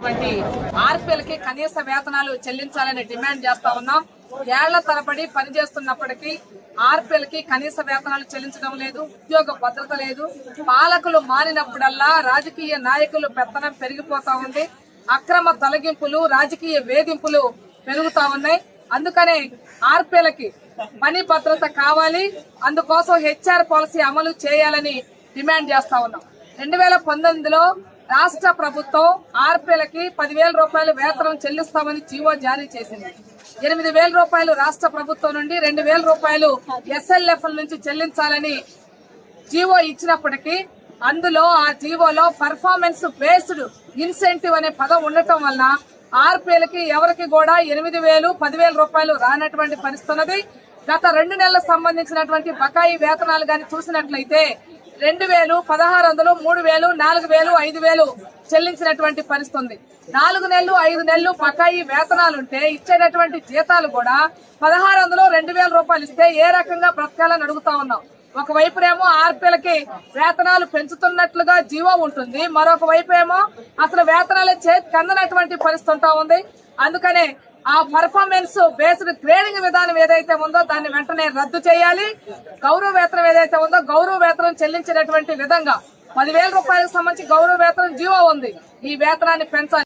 ఆర్పీఎల్కి కనీస వేతనాలు చెల్లించాలని డిమాండ్ చేస్తా ఉన్నాం. ఏళ్ల తరబడి పనిచేస్తున్నప్పటికీ ఆర్పీఎల్కి కనీస వేతనాలు చెల్లించడం లేదు, ఉద్యోగ భద్రత లేదు. పాలకులు మారినప్పుడల్లా రాజకీయ నాయకులు పెత్తనం పెరిగిపోతా ఉంది. అక్రమ తొలగింపులు, రాజకీయ వేధింపులు పెరుగుతా ఉన్నాయి. అందుకనే ఆర్పీఎల్కి పని భద్రత కావాలి, అందుకోసం హెచ్ఆర్ పాలసీ అమలు చేయాలని డిమాండ్ చేస్తా ఉన్నాం. 2019లో రాష్ట్ర ప్రభుత్వం ఆర్పీఎల్కి 10,000 రూపాయలు వేతనం చెల్లిస్తామని జీవో జారీ చేసింది. 8,000 రూపాయలు రాష్ట్ర ప్రభుత్వం నుండి 2,000 రూపాయలు SLF నుంచి చెల్లించాలని జీవో ఇచ్చినప్పటికీ అందులో ఆ జీవోలో పర్ఫార్మెన్స్ బేస్డ్ ఇన్సెంటివ్ అనే పదం ఉండటం వలన ఆర్పీఎల్కి ఎవరికి కూడా 8,000, 10,000 రూపాయలు రానటువంటి పరిస్థితి ఉన్నది. గత 2 నెలలకు సంబంధించినటువంటి బకాయి వేతనాలు గాని చూసినట్లయితే 2,000, 1,600, 3,000, 4,000, 5,000 చెల్లించినటువంటి పరిస్థితి ఉంది. 4 నెలలు 5 నెలలు బకాయి వేతనాలుంటే ఇచ్చేటటువంటి జీతాలు కూడా 1,600, 2,000 రూపాయలు ఇస్తే ఏ రకంగా బ్రతకాలని అడుగుతా ఉన్నాం. ఒకవైపునేమో ఆర్పీఎల్కి వేతనాలు పెంచుతున్నట్లుగా జీవో ఉంటుంది, మరొక వైపు ఏమో అసలు వేతనాలు చేతికి అందనటువంటి పరిస్థితి ఉంటా ఉంది. అందుకనే ఆ పర్ఫార్మెన్స్ బేస్డ్ గ్రేడింగ్ విధానం ఏదైతే ఉందో దాన్ని వెంటనే రద్దు చేయాలి. గౌరవ వేతనం ఏదైతే ఉందో గౌరవ వేతనం చెల్లించినటువంటి విధంగా 10,000 రూపాయలకు సంబంధించి గౌరవ వేతనం జీవో ఉంది, ఈ వేతనాన్ని పెంచాలి.